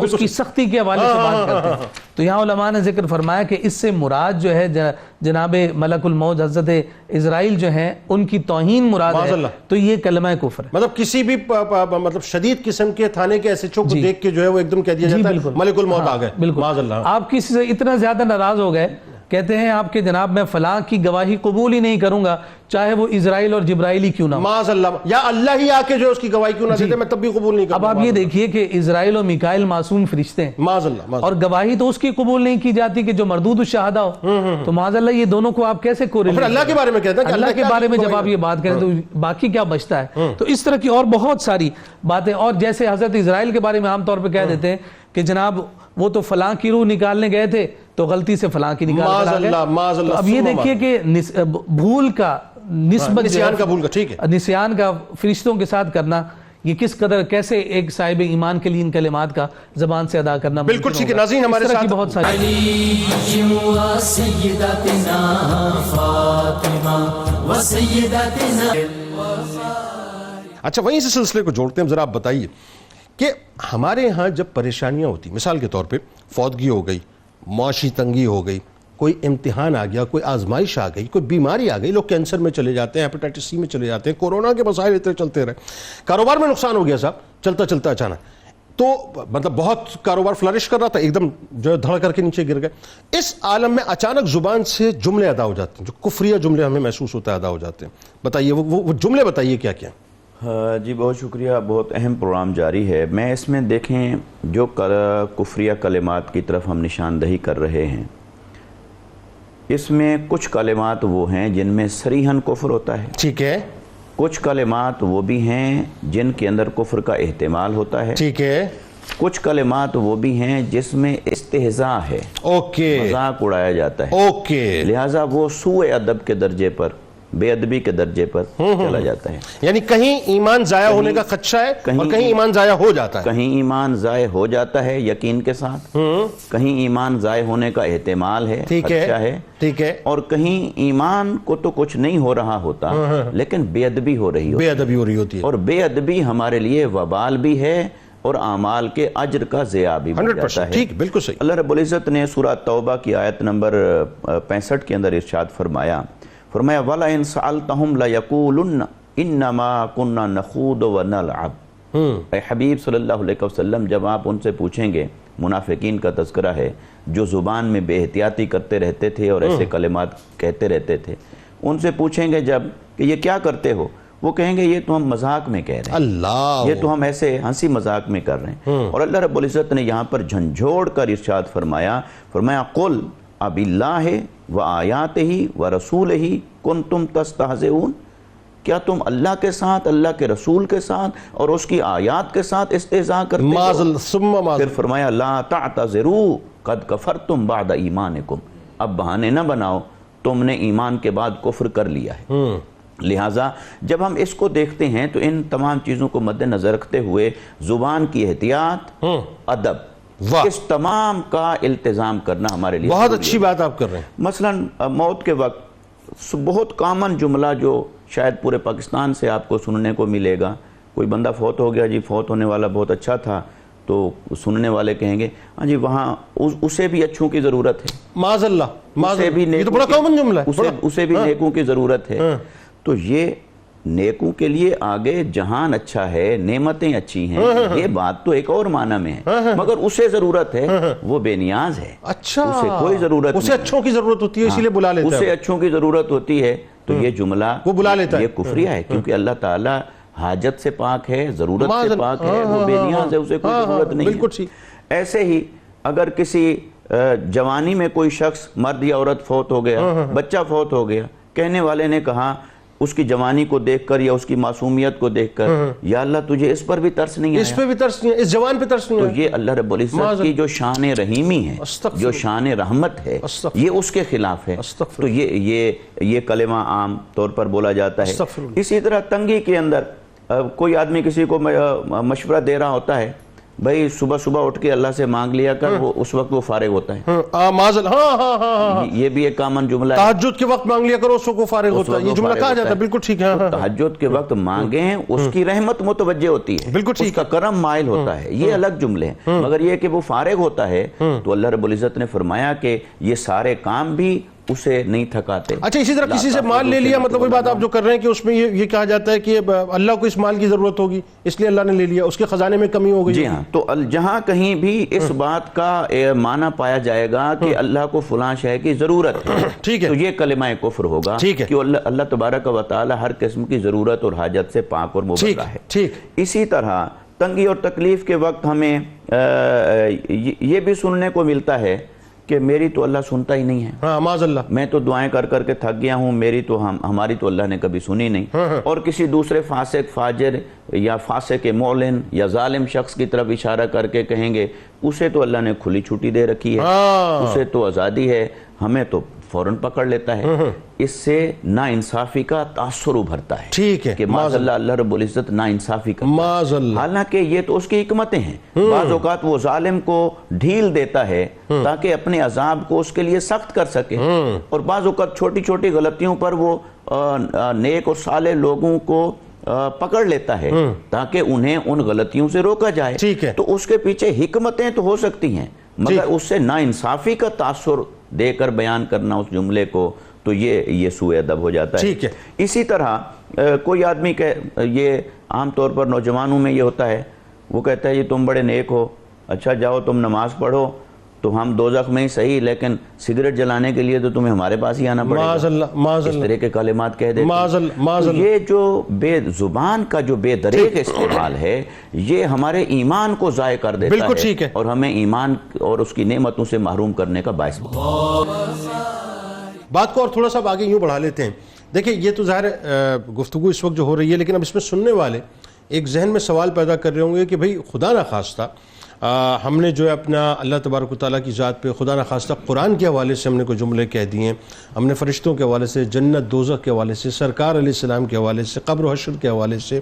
اس کی سختی کے حوالے سے بات کرتے ہیں. تو یہاں علماء نے ذکر فرمایا کہ اس سے مراد جو ہے جناب ملک الموت حضرت اسرائیل جو ہیں ان کی توہین مراد ہے. تو یہ کلمہ کفر ہے. مطلب کسی بھی مطلب شدید قسم کے تھانے کے ایس ایچ او کو دیکھ کے جو ہے وہ ایک دم کہہ دیا جاتا ہے ملک الموت آ گئے. بالکل. آپ کسی سے اتنا زیادہ ناراض ہو گئے، کہتے ہیں آپ کے جناب میں فلاں کی گواہی قبول ہی نہیں کروں گا چاہے وہ اسرائیل اور جبرائیل ہی کیوں نہ ہو. معاذ اللہ، یا اللہ ہی آ کے جو اس کی گواہی کیوں نہ دیتے میں تب بھی قبول نہیں کروں. اب آپ یہ دیکھیے کہ اسرائیل اور میکائیل معصوم فرشتے ہیں، معاذ اللہ، اور گواہی تو اس کی قبول نہیں کی جاتی کہ جو مردود الشہادہ ہو. تو معاذ اللہ یہ دونوں کو آپ کیسے کوریلیٹ پھر اللہ کے بارے میں کہتے ہیں کہ اللہ کے بارے میں جب آپ یہ بات کریں تو باقی کیا بچتا ہے. تو اس طرح کی اور بہت ساری باتیں، اور جیسے حضرت اسرائیل کے بارے میں عام طور پہ کہہ دیتے ہیں کہ جناب وہ تو فلاں کی روح نکالنے گئے تھے تو غلطی سے فلاں کی نکال کر آ گئے. اب یہ دیکھیے کہ بھول کا نسبت نسیان کا فرشتوں کے ساتھ کرنا یہ کس قدر کیسے ایک صاحب ایمان کے لیے ان کلمات کا زبان سے ادا کرنا بالکل ٹھیک ہے. ناظرین ہمارے ساتھ بہت ساری اچھا وہیں سے سلسلے کو جوڑتے ہیں. ذرا آپ بتائیے کہ ہمارے ہاں جب پریشانیاں ہوتی، مثال کے طور پہ فوتگی ہو گئی، معاشی تنگی ہو گئی، کوئی امتحان آ گیا، کوئی آزمائش آ گئی، کوئی بیماری آ گئی، لوگ کینسر میں چلے جاتے ہیں، ہیپیٹائٹس سی میں چلے جاتے ہیں، کورونا کے مسائل اتنے چلتے رہے، کاروبار میں نقصان ہو گیا صاحب چلتا چلتا اچانک، تو مطلب بہت کاروبار فلرش کر رہا تھا، ایک دم جو ہے دھڑ کر کے نیچے گر گئے. اس عالم میں اچانک زبان سے جملے ادا ہو جاتے ہیں، جو کفریہ جملے ہمیں محسوس ہوتا ہے ادا ہو جاتے ہیں. بتائیے وہ جملے بتائیے کیا کیا. جی بہت شکریہ. بہت اہم پروگرام جاری ہے. میں اس میں دیکھیں جو کفریہ کلمات کی طرف ہم نشاندہی کر رہے ہیں، اس میں کچھ کلمات وہ ہیں جن میں صریحاً کفر ہوتا ہے. ٹھیک ہے. کچھ کلمات وہ بھی ہیں جن کے اندر کفر کا احتمال ہوتا ہے. ٹھیک ہے. کچھ کلمات وہ بھی ہیں جس میں استہزاء ہے، مذاق اڑایا جاتا ہے، لہٰذا وہ سوء ادب کے درجے پر، بے ادبی کے درجے پر چلا جاتا ہے. یعنی کہیں ایمان ضائع ہونے کا خدشہ ہے اور کہیں ایمان ضائع ہو جاتا ہے. کہیں ایمان ضائع ہو جاتا ہے یقین کے ساتھ، کہیں ایمان ضائع ہونے کا احتمال ہے، خدشہ ہے، ٹھیک ہے، اور کہیں ایمان کو تو کچھ نہیں ہو رہا ہوتا لیکن بے ادبی ہو رہی ہوتی ہے. اور بے ادبی ہمارے لیے وبال بھی ہے اور اعمال کے اجر کا ضیاع بھی بن جاتا ہے. ٹھیک، بالکل صحیح. اللہ رب العزت نے سورہ توبہ کی آیت نمبر 65 کے اندر ارشاد فرمایا وَلَئِن سَأَلْتَهُمْ لَيَقُولُنَّ إِنَّمَا كُنَّا نَخُوضُ وَنَلْعَبُ. اے حبیب صلی اللہ علیہ وسلم جب آپ ان سے پوچھیں گے، منافقین کا تذکرہ ہے جو زبان میں بے احتیاطی کرتے رہتے تھے اور ایسے کلمات کہتے رہتے تھے، ان سے پوچھیں گے جب کہ یہ کیا کرتے ہو، وہ کہیں گے یہ تو ہم مذاق میں کہہ رہے ہیں، اللہ یہ تو ہم ایسے ہنسی مذاق میں کر رہے ہیں. اور اللہ رب العزت نے یہاں پر جھنجھوڑ کر ارشاد فرمایا قُلْ أَبِاللَّهِ وَآيَاتِهِ وَرَسُولِهِ كُنْتُمْ تَسْتَهْزِئُونَ. کیا تم اللہ کے ساتھ، اللہ کے رسول کے ساتھ اور اس کی آیات کے ساتھ استہزاء کرتے ہو؟ پھر فرمایا لَا تَعْتَذِرُوا قَدْ كَفَرْتُمْ بَعْدَ إِيمَانِكُمْ. اب بہانے نہ بناؤ، تم نے ایمان کے بعد کفر کر لیا ہے. لہٰذا جب ہم اس کو دیکھتے ہیں تو ان تمام چیزوں کو مد نظر رکھتے ہوئے زبان کی احتیاط، ادب، اس تمام کا التزام کرنا ہمارے لیے بہت اچھی بات آپ کر رہے ہیں. مثلا موت کے وقت بہت کامن جملہ جو شاید پورے پاکستان سے آپ کو سننے کو ملے گا، کوئی بندہ فوت ہو گیا، جی فوت ہونے والا بہت اچھا تھا، تو سننے والے کہیں گے ہاں جی وہاں اسے بھی اچھوں کی ضرورت ہے. معاذ اللہ، اسے بھی یہ تو بڑا کامن جملہ ہے، اسے بھی نیکوں کی ضرورت ہے. تو یہ نیکوں کے لیے آگے جہان اچھا ہے، نعمتیں اچھی ہیں، یہ بات تو ایک اور معنی میں ہے، مگر اسے ضرورت ہے، وہ بے نیاز ہے، اچھا اسے کوئی ضرورت اسے نہیں، اچھوں کی ضرورت ہوتی ہے، اسی لیے بلا لیتا اسے ہے، اچھوں کی ضرورت ہوتی ہے، تو یہ جملہ وہ بلا لیتا ہے، یہ کفریہ ہے، کیونکہ اللہ تعالیٰ حاجت سے پاک ہے، ضرورت سے پاک ہے، وہ بے نیاز ہے، اسے کوئی ضرورت نہیں بالکل ہے۔ ٹھیک۔ ایسے ہی اگر کسی جوانی میں کوئی شخص مرد یا عورت فوت ہو گیا، بچہ فوت ہو گیا، کہنے والے نے کہا اس کی جوانی کو دیکھ کر یا اس کی معصومیت کو دیکھ کر، یا اللہ تجھے اس پر بھی ترس نہیں اس آیا؟ پہ بھی ترس نہیں ہے، اس جوان پہ ترس نہیں تو ہے، یہ اللہ رب العزت کی جو شان رحیمی ہے، جو شان رحمت ہے، یہ اس کے خلاف ہے، تو یہ کلمہ عام طور پر بولا جاتا ہے۔ اسی طرح تنگی کے اندر کوئی آدمی کسی کو مشورہ دے رہا ہوتا ہے، بھائی صبح صبح اٹھ کے اللہ سے مانگ لیا کر، وہ اس وقت وہ فارغ ہوتا ہے، یہ بھی ایک کامن جملہ ہے۔ تہجد کے وقت مانگ لیا کرو، اس کو فارغ ہوتا ہے، یہ جملہ کہا جاتا ہے، بالکل ٹھیک ہے۔ تہجد کے وقت مانگیں، اس کی رحمت متوجہ ہوتی ہے، بالکل ٹھیک اس کا کرم مائل ہوتا ہے، یہ الگ جملے ہیں، مگر یہ کہ وہ فارغ ہوتا ہے تو اللہ رب العزت نے فرمایا کہ یہ سارے کام بھی اسے نہیں تھکاتے۔ اچھا، اسی طرح کسی سے مال لے لیا، مطلب وہی بات آپ جو کر رہے ہیں کہ اس میں یہ کہا جاتا ہے کہ اللہ کو اس مال کی ضرورت ہوگی، اس لیے اللہ نے لے لیا، اس کے خزانے میں کمی ہو گئی۔ جی ہاں، تو جہاں کہیں بھی اس بات کا معنی پایا جائے گا کہ اللہ کو فلاں شے کی ضرورت ہے، ٹھیک ہے، تو یہ کلمہ کفر ہوگا، کہ اللہ تبارک و تعالی ہر قسم کی ضرورت اور حاجت سے پاک اور مبرہ ہے۔ ٹھیک۔ اسی طرح تنگی اور تکلیف کے وقت ہمیں یہ بھی سننے کو ملتا ہے کہ میری تو اللہ سنتا ہی نہیں ہے، ہاں معاذ اللہ، میں تو دعائیں کر کر کے تھک گیا ہوں، ہماری تو اللہ نے کبھی سنی نہیں۔ اور کسی دوسرے فاسق، فاجر یا فاسق معلن یا ظالم شخص کی طرف اشارہ کر کے کہیں گے اسے تو اللہ نے کھلی چھٹی دے رکھی ہے، اسے تو آزادی ہے، ہمیں تو فوراً پکڑ لیتا ہے۔ اس سے ناانصافی کا تاثر ابھرتا ہے، ٹھیک ہے، کہ معاذ اللہ اللہ رب العزت ناانصافی کا، معاذ اللہ، حالانکہ یہ تو اس کی حکمتیں ہیں۔ بعض اوقات وہ ظالم کو ڈھیل دیتا ہے تاکہ اپنے عذاب کو اس کے لیے سخت کر سکے، اور بعض اوقات چھوٹی چھوٹی غلطیوں پر وہ نیک اور صالح لوگوں کو پکڑ لیتا ہے تاکہ انہیں ان غلطیوں سے روکا جائے۔ ٹھیک ہے، تو اس کے پیچھے حکمتیں تو ہو سکتی ہیں، مگر اس سے ناانصافی کا تاثر دے کر بیان کرنا اس جملے کو، تو یہ سوء ادب ہو جاتا ہے۔ ٹھیک ہے۔ اسی طرح کوئی آدمی یہ عام طور پر نوجوانوں میں یہ ہوتا ہے، وہ کہتا ہے یہ تم بڑے نیک ہو، اچھا جاؤ تم نماز پڑھو تو ہم دوزخ میں ہی صحیح، لیکن سگریٹ جلانے کے لیے تو تمہیں ہمارے پاس ہی آنا پڑے گا، معاذ اللہ، معاذ اس اللہ، طرح کے کلمات کہہ دیتے معاذ اللہ، معاذ ہیں۔ اللہ، یہ جو بے زبان کا جو بے دریغ استعمال ہے، یہ ہمارے ایمان کو ضائع کر دیتا بالکل ٹھیک ہے، اور ہمیں ایمان اور اس کی نعمتوں سے محروم کرنے کا باعث بات کو اور تھوڑا سا آگے یوں بڑھا لیتے ہیں۔ دیکھیں یہ تو ظاہر گفتگو اس وقت جو ہو رہی ہے، لیکن اب اس میں سننے والے ایک ذہن میں سوال پیدا کر رہے ہوں گے کہ بھئی خدا نخواستہ ہم نے جو ہے اپنا اللہ تبارک و تعالیٰ کی ذات پہ خدا نخواستہ قرآن کے حوالے سے ہم نے کوئی جملے کہہ دیے ہیں، ہم نے فرشتوں کے حوالے سے، جنت دوزخ کے حوالے سے، سرکار علیہ السلام کے حوالے سے، قبر و حشر کے حوالے سے،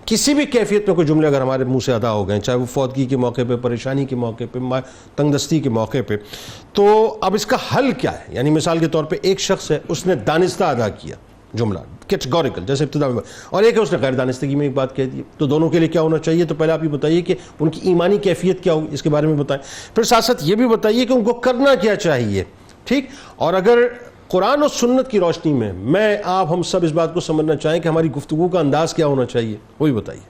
کسی بھی کیفیت میں کوئی جملے اگر ہمارے منہ سے ادا ہو گئے، چاہے وہ فوتگی کے موقع پہ، پریشانی کے موقع پہ، تنگ دستی کے موقع پہ، تو اب اس کا حل کیا ہے؟ یعنی مثال کے طور پہ ایک شخص ہے، اس نے دانستہ ادا کیا جملہ کیٹیگوریکل جیسے ابتدا میں، اور ایک ہے اس نے غیر دانستگی میں ایک بات کہہ دی، تو دونوں کے لیے کیا ہونا چاہیے؟ تو پہلے آپ یہ بتائیے کہ ان کی ایمانی کیفیت کیا ہوگی، اس کے بارے میں بتائیں، پھر ساتھ ساتھ یہ بھی بتائیے کہ ان کو کرنا کیا چاہیے، ٹھیک؟ اور اگر قرآن و سنت کی روشنی میں آپ ہم سب اس بات کو سمجھنا چاہیں کہ ہماری گفتگو کا انداز کیا ہونا چاہیے، وہی بتائیے۔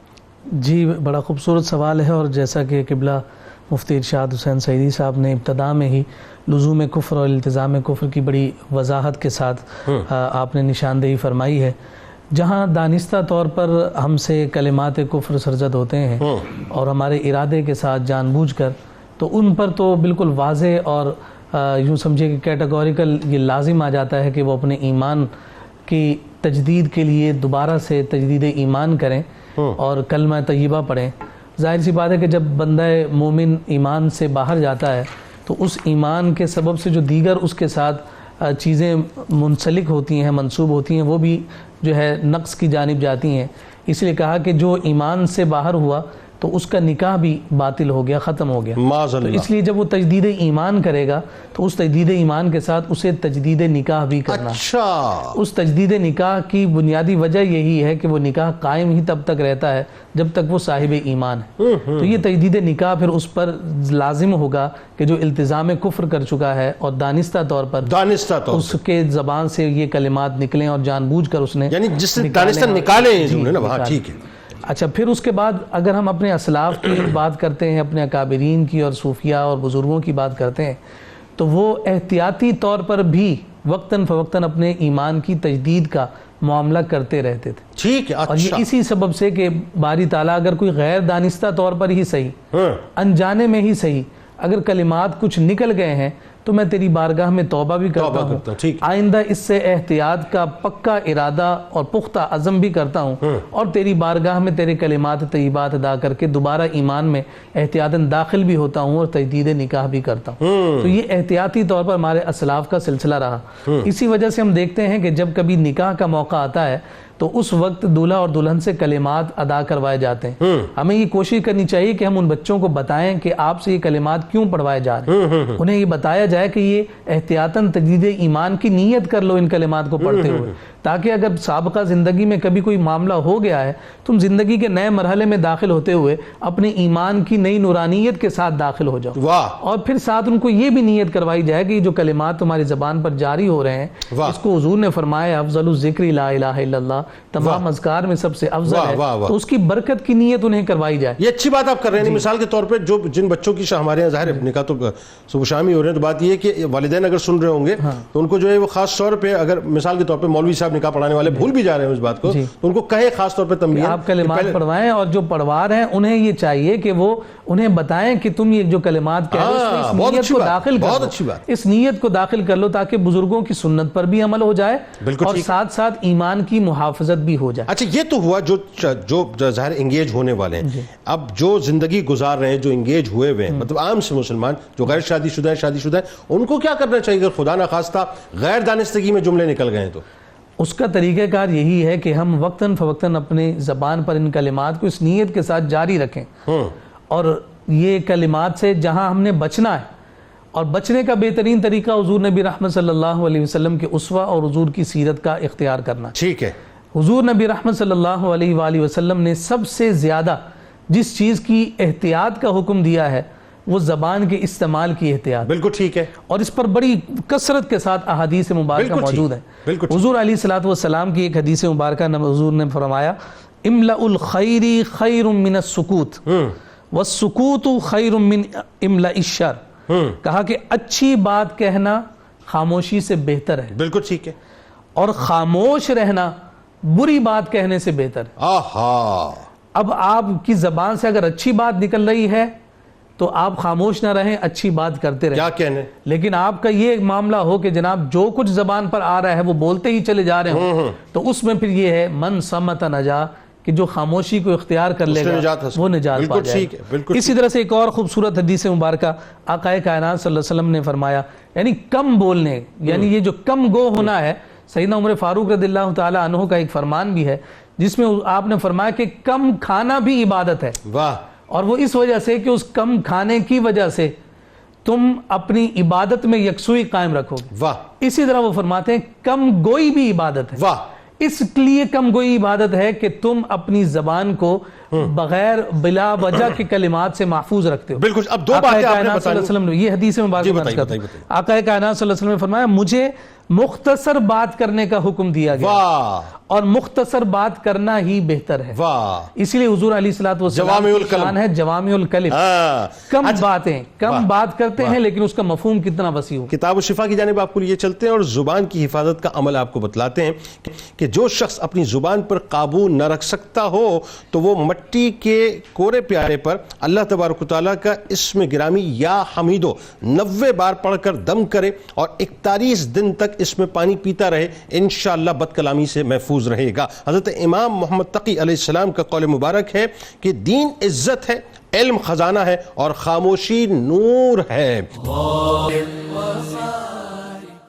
جی بڑا خوبصورت سوال ہے، اور جیسا کہ قبلہ مفتی ارشاد حسین سعیدی صاحب نے ابتدا میں ہی لزوم کفر اور التزام کفر کی بڑی وضاحت کے ساتھ آپ نے نشاندہی فرمائی ہے، جہاں دانستہ طور پر ہم سے کلمات کفر سرزد ہوتے ہیں اور ہمارے ارادے کے ساتھ جان بوجھ کر، تو ان پر تو بالکل واضح اور یوں سمجھے کہ کیٹیگوریکل یہ لازم آ جاتا ہے کہ وہ اپنے ایمان کی تجدید کے لیے دوبارہ سے تجدید ایمان کریں اور کلمہ طیبہ پڑھیں۔ ظاہر سی بات ہے کہ جب بندہ مومن ایمان سے باہر جاتا ہے تو اس ایمان کے سبب سے جو دیگر اس کے ساتھ چیزیں منسلک ہوتی ہیں، منسوب ہوتی ہیں، وہ بھی جو ہے نقص کی جانب جاتی ہیں۔ اس لیے کہا کہ جو ایمان سے باہر ہوا تو اس کا نکاح بھی باطل ہو گیا، ختم ہو گیا۔ معاذ تو اللہ۔ اس لیے جب وہ تجدید ایمان کرے گا تو اس تجدید ایمان کے ساتھ اسے تجدید نکاح بھی کرنا ہے۔ اچھا، اس تجدید نکاح کی بنیادی وجہ یہی ہے کہ وہ نکاح قائم ہی تب تک رہتا ہے جب تک وہ صاحب ایمان ہے۔ تو یہ تجدید نکاح پھر اس پر لازم ہوگا کہ جو التزام کفر کر چکا ہے اور دانستہ طور پر اس کے زبان سے یہ کلمات نکلیں اور جان بوجھ کر اس نے یعنی جس سے دانستہ نکالے ہیں نا وہاں، ٹھیک ہے۔ اچھا، پھر اس کے بعد اگر ہم اپنے اسلاف کی بات کرتے ہیں، اپنے اکابرین کی اور صوفیاء اور بزرگوں کی بات کرتے ہیں، تو وہ احتیاطی طور پر بھی وقتاً فوقتاً اپنے ایمان کی تجدید کا معاملہ کرتے رہتے تھے۔ ٹھیک ہے، اور یہ اسی سبب سے کہ باری تعالیٰ اگر کوئی غیر دانستہ طور پر ہی صحیح، انجانے میں ہی صحیح، اگر کلمات کچھ نکل گئے ہیں تو میں تیری بارگاہ میں توبہ بھی کرتا ہوں، آئندہ اس سے احتیاط کا پکا ارادہ اور پختہ عزم بھی کرتا ہوں، اور تیری بارگاہ میں تیرے کلمات طیبات ادا کر کے دوبارہ ایمان میں احتیاطاً داخل بھی ہوتا ہوں اور تجدید نکاح بھی کرتا ہوں۔ تو یہ احتیاطی طور پر ہمارے اسلاف کا سلسلہ رہا۔ اسی وجہ سے ہم دیکھتے ہیں کہ جب کبھی نکاح کا موقع آتا ہے تو اس وقت دولہا اور دلہن سے کلمات ادا کروائے جاتے ہیں۔ ہمیں یہ کوشش کرنی چاہیے کہ ہم ان بچوں کو بتائیں کہ آپ سے یہ کلمات کیوں پڑھوائے جا رہے ہیں، انہیں یہ بتایا جائے کہ یہ احتیاطاً تجدید ایمان کی نیت کر لو ان کلمات کو پڑھتے ہوئے، تاکہ اگر سابقہ زندگی میں کبھی کوئی معاملہ ہو گیا ہے، تم زندگی کے نئے مرحلے میں داخل ہوتے ہوئے اپنے ایمان کی نئی نورانیت کے ساتھ داخل ہو جاؤ، اور پھر ساتھ ان کو یہ بھی نیت کروائی جائے کہ یہ جو کلمات تمہاری زبان پر جاری ہو رہے ہیں، اس کو حضور نے فرمایا افضل الذکر لا الہ الا اللہ، تمام اذکار میں سب سے افضل ہے، تو اس کی برکت کی نیت انہیں کروائی جائے۔ یہ اچھی بات آپ کر رہے ہیں۔ مثال کے طور پہ جن بچوں کی ہمارے یہاں ظاہر نکاح تو صبح شام ہی ہو رہے ہیں، تو بات یہ ہے کہ والدین اگر سن رہے ہوں گے تو ان کو جو ہے وہ خاص طور پہ، اگر مثال کے طور پہ مولوی صاحب نکاح پڑھانے والے بھول بھی جا رہے ہیں اس بات کو، تو ان کو کہیں خاص طور پہ تنبیہ آپ کلمات پڑھوائیں، اور جو پڑھوا رہے ہیں انہیں یہ چاہیے کہ وہ انہیں بتائیں کہ تم یہ جو کلمات کہہ رہے ہو اس نیت کو داخل کر لو، اس نیت کو داخل کر لو تاکہ بزرگوں کی سنت پر بھی عمل ہو جائے اور ساتھ ساتھ ایمان کی محافظت بھی ہو جائے۔ اچھا، یہ تو ہوا جو ظاہر انگیج ہونے والے ہیں۔ اب جو زندگی گزار رہے ہیں، جو انگیج ہوئے ہوئے ہیں، مطلب عام سے مسلمان جو غیر شادی شدہ ہیں، شادی شدہ ہیں، ان کو کیا کرنا چاہیے اگر خدا نخواستہ غیر دانستگی میں جملے نکل گئے ہیں تو؟ اس کا طریقہ کار یہی ہے کہ ہم وقتاً فوقتاً اپنے زبان پر ان کلمات کو اس نیت کے ساتھ جاری رکھیں، اور یہ کلمات سے جہاں ہم نے بچنا ہے، اور بچنے کا بہترین طریقہ حضور نبی رحمت صلی اللہ علیہ وسلم کے اسوہ اور حضور کی سیرت کا اختیار کرنا۔ ٹھیک ہے۔ حضور نبی رحمت صلی اللہ علیہ وآلہ وسلم نے سب سے زیادہ جس چیز کی احتیاط کا حکم دیا ہے وہ زبان کے استعمال کی احتیاط۔ بالکل ٹھیک ہے۔ اور اس پر بڑی کثرت کے ساتھ احادیث مبارکہ موجود ہیں۔ حضور علیہ الصلوۃ والسلام کی ایک حدیث مبارکہ حضور نے فرمایا املأ الخیر خیر من السکوت والسکوت خیر من املأ الشر، کہا کہ اچھی بات کہنا خاموشی سے بہتر ہے، بالکل ٹھیک ہے، اور خاموش رہنا بری بات کہنے سے بہتر ہے۔ آہا، اب آپ کی زبان سے اگر اچھی بات نکل رہی ہے تو آپ خاموش نہ رہیں، اچھی بات کرتے رہیں۔ کیا کہنے؟ لیکن آپ کا یہ معاملہ ہو کہ جناب جو کچھ زبان پر آ رہا ہے وہ بولتے ہی چلے جا رہے ہوں، تو اس میں پھر یہ ہے من صمت نجا، کہ جو خاموشی کو اختیار کر لے گا وہ نجات پا جائے گا۔ اسی طرح سے ایک اور خوبصورت حدیث مبارکہ آقا کائنات صلی اللہ علیہ وسلم نے فرمایا، یعنی کم بولنے، یعنی یہ جو کم گو ہونا ہے، سیدنا عمر فاروق رضی اللہ تعالی عنہ کا ایک فرمان بھی ہے جس میں آپ نے فرمایا کہ کم کھانا بھی عبادت ہے۔ واہ! اور وہ اس وجہ سے کہ اس کم کھانے کی وجہ سے تم اپنی عبادت میں یکسوئی قائم رکھو گے۔ واہ! اسی طرح وہ فرماتے ہیں کم گوئی بھی عبادت ہے۔ واہ! اس لیے کم گوئی عبادت ہے کہ تم اپنی زبان کو بغیر بلا وجہ کے کلمات سے محفوظ رکھتے ہو۔ بالکل۔ اب دو باتیں آپ نے بتائیں، یہ حدیث مبارکہ بیان کرتا ہے۔ آقا کائنات صلی اللہ علیہ وسلم نے فرمایا مجھے مختصر بات کرنے کا حکم دیا گیا، اور مختصر بات کرنا ہی بہتر ہے۔ اسی لیے حضور علیہ الصلوۃ والسلام کی شان ہے جوامع الکلم، کم باتیں، کم بات کرتے ہیں لیکن اس کا مفہوم کتنا وسیع ہو۔ کتاب الشفا کی جانب آپ کو لیے چلتے ہیں اور زبان کی حفاظت کا عمل آپ کو بتلاتے ہیں کہ جو شخص اپنی زبان پر قابو نہ رکھ سکتا ہو تو وہ مٹی کے کورے پیارے پر اللہ تبارک و تعالیٰ کا اسم گرامی یا حمیدو 90 بار پڑھ کر دم کرے اور 41 دن تک اس میں پانی پیتا رہے، انشاءاللہ بد کلامی سے محفوظ رہے گا۔ حضرت امام محمد تقی علیہ السلام کا قول مبارک ہے کہ دین عزت ہے، علم خزانہ ہے اور خاموشی نور ہے۔